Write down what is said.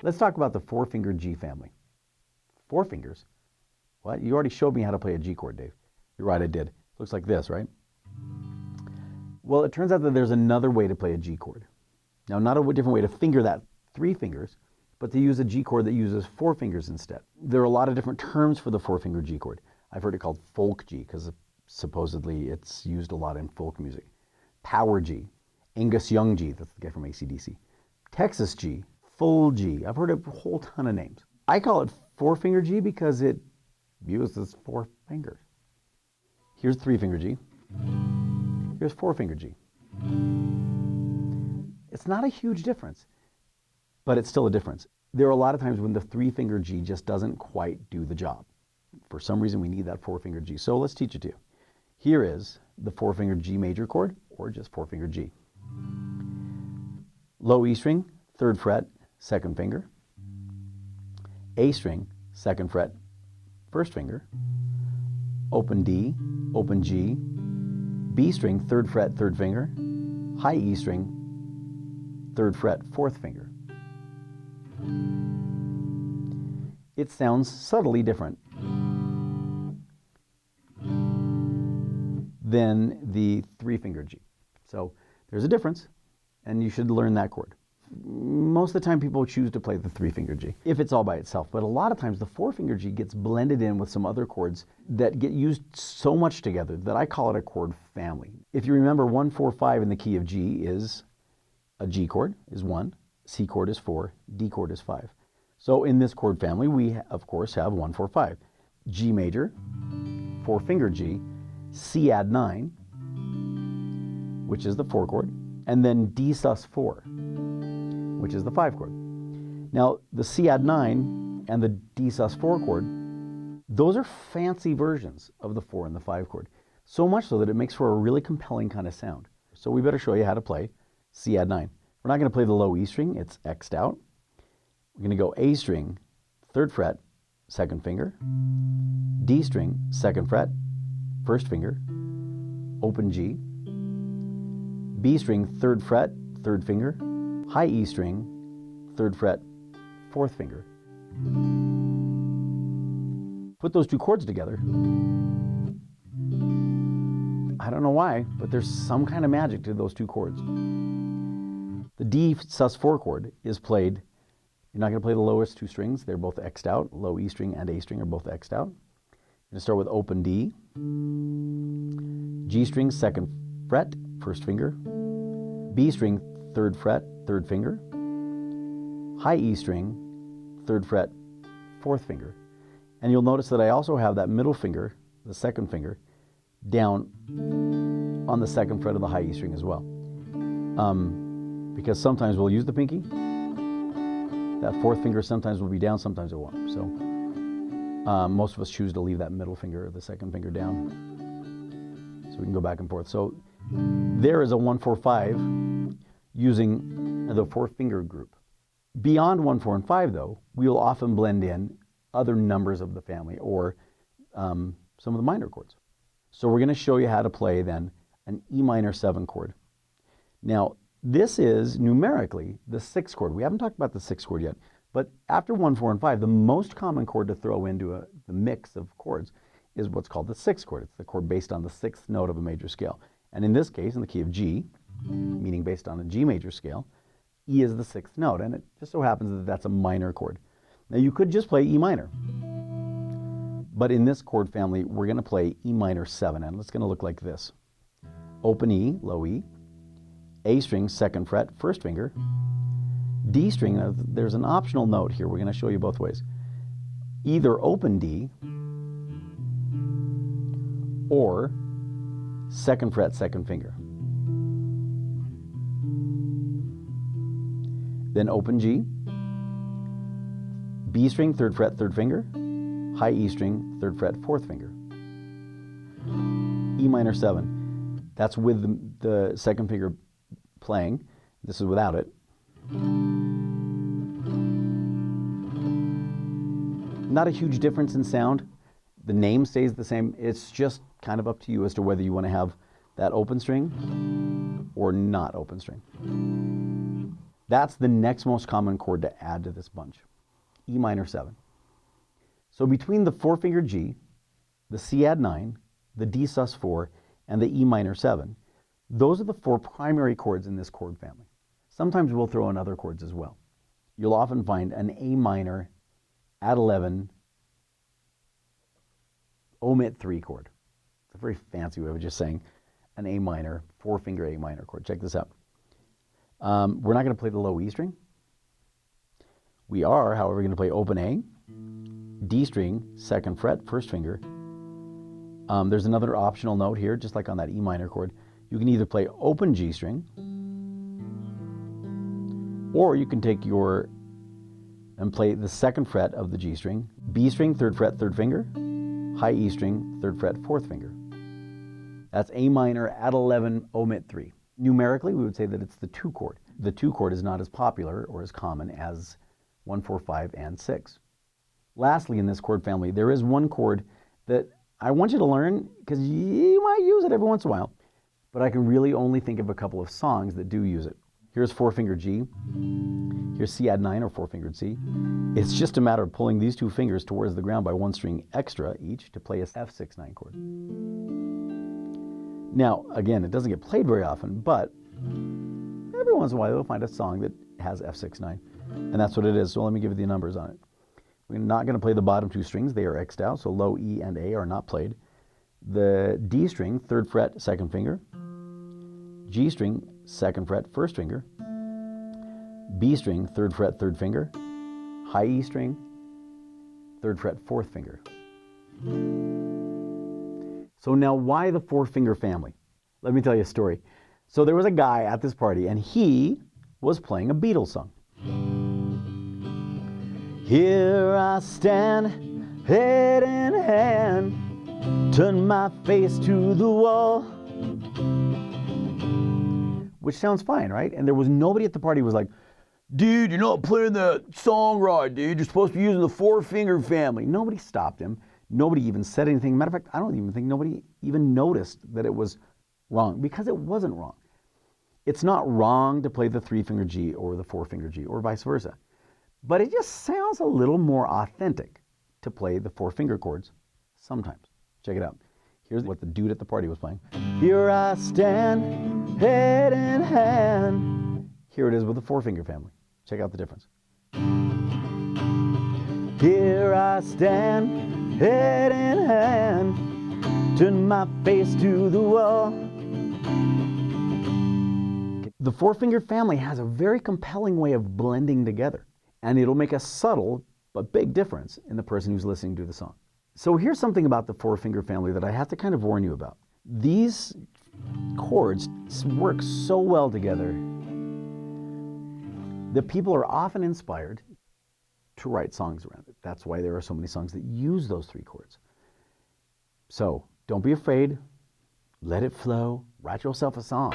Let's talk about the four-finger G family. Four fingers? What? You already showed me how to play a G chord, Dave. You're right, I did. Looks like this, right? Well, it turns out that there's another way to play a G chord. Now, not a different way to finger that three fingers, but to use a G chord that uses four fingers instead. There are a lot of different terms for the four-finger G chord. I've heard it called folk G because supposedly it's used a lot in folk music. Power G, Angus Young G, that's the guy from AC/DC. Texas G, full G. I've heard a whole ton of names. I call it four-finger G because it uses four fingers. Here's three-finger G. Here's four-finger G. It's not a huge difference, but it's still a difference. There are a lot of times when the three-finger G just doesn't quite do the job. For some reason, we need that four-finger G. So let's teach it to you. Here is the four-finger G major chord, or just four-finger G. Low E string, third fret, second finger. A string, second fret, first finger. Open D, open G. B string, third fret, third finger. High E string, third fret, fourth finger. It sounds subtly different than the three-finger G. So there's a difference, and you should learn that chord. Most of the time people choose to play the three-finger G if it's all by itself, but a lot of times the four-finger G gets blended in with some other chords that get used so much together that I call it a chord family. If you remember, 1, 4, 5 in the key of G is a G chord is 1, C chord is 4, D chord is 5. So in this chord family, we of course have 1, 4, 5. G major, four-finger G, C add 9, which is the 4 chord, and then D sus 4, which is the 5 chord. Now, the C add 9 and the D sus 4 chord, those are fancy versions of the 4 and the 5 chord, so much so that it makes for a really compelling kind of sound. So we better show you how to play C add 9. We're not going to play the low E string, it's X'd out. We're going to go A string, third fret, second finger. D string, second fret, first finger. Open G. B string, third fret, third finger. High E string, third fret, fourth finger. Put those two chords together. I don't know why, but there's some kind of magic to those two chords. The D sus 4 chord is played, you're not going to play the lowest two strings, they're both X'd out. Low E string and A string are both X'd out. You're going to start with open D, G string, second fret, first finger, B string, third fret, third finger, high E string, third fret, fourth finger. And you'll notice that I also have that middle finger, the second finger, down on the second fret of the high E string as well. Because sometimes we'll use the pinky. That fourth finger sometimes will be down, sometimes it won't. So most of us choose to leave that middle finger, the second finger down. So we can go back and forth. So there is a 1, 4, 5 using the four-finger group. Beyond 1, 4, and 5, though, we will often blend in other numbers of the family or some of the minor chords. So we're going to show you how to play then an E minor 7 chord. Now, this is numerically the 6th chord. We haven't talked about the 6th chord yet, but after 1, 4, and 5, the most common chord to throw into the mix of chords is what's called the 6th chord. It's the chord based on the 6th note of a major scale. And in this case, in the key of G, meaning based on a G major scale, E is the 6th note, and it just so happens that that's a minor chord. Now you could just play E minor, but in this chord family, we're going to play E minor 7, and it's going to look like this. Open E, low E, A string, second fret, first finger, D string, there's an optional note here, we're going to show you both ways. Either open D or second fret, second finger. Then open G, B string, third fret, third finger, high E string, third fret, fourth finger. E minor 7, that's with the second finger playing. This is without it. Not a huge difference in sound. The name stays the same. It's just kind of up to you as to whether you want to have that open string or not open string. That's the next most common chord to add to this bunch, E minor 7. So between the 4-finger G, the C add 9, the D sus 4, and the E minor 7, those are the 4 primary chords in this chord family. Sometimes we'll throw in other chords as well. You'll often find an A minor add 11 omit 3 chord. It's a very fancy way of just saying an A minor, 4-finger A minor chord. Check this out. We're not going to play the low E string. We are, however, going to play open A, D string, 2nd fret, 1st finger. There's another optional note here, just like on that E minor chord. You can either play open G string, or you can take and play the 2nd fret of the G string, B string, 3rd fret, 3rd finger, high E string, 3rd fret, 4th finger. That's A minor add 11 omit 3. Numerically, we would say that it's the 2 chord. The 2 chord is not as popular or as common as 1, 4, 5, and 6. Lastly, in this chord family, there is one chord that I want you to learn because you might use it every once in a while, but I can really only think of a couple of songs that do use it. Here's 4-finger G. Here's C add 9 or 4-fingered C. It's just a matter of pulling these 2 fingers towards the ground by 1 string extra each to play a F6-9 chord. Now, again, it doesn't get played very often, but every once in a while you'll find a song that has F6-9, and that's what it is. So let me give you the numbers on it. We're not going to play the bottom 2 strings. They are X'd out, so low E and A are not played. The D string, 3rd fret, 2nd finger. G string, 2nd fret, 1st finger. B string, 3rd fret, 3rd finger. High E string, 3rd fret, 4th finger. So now why the 4-finger family? Let me tell you a story. So there was a guy at this party and he was playing a Beatles song. Here I stand, head in hand, turn my face to the wall. Which sounds fine, right? And there was nobody at the party who was like, dude, you're not playing that song right, dude. You're supposed to be using the 4-finger family. Nobody stopped him. Nobody even said anything. Matter of fact, I don't even think nobody even noticed that it was wrong, because it wasn't wrong. It's not wrong to play the 3-finger G or the 4-finger G or vice versa. But it just sounds a little more authentic to play the 4-finger chords sometimes. Check it out. Here's what the dude at the party was playing. Here I stand, head in hand. Here it is with the 4-finger family. Check out the difference. Here I stand, head in hand, turn my face to the wall. The 4-finger family has a very compelling way of blending together, and it'll make a subtle but big difference in the person who's listening to the song. So here's something about the 4-finger family that I have to kind of warn you about. These chords work so well together that people are often inspired to write songs around it. That's why there are so many songs that use those 3 chords. So don't be afraid, let it flow, write yourself a song.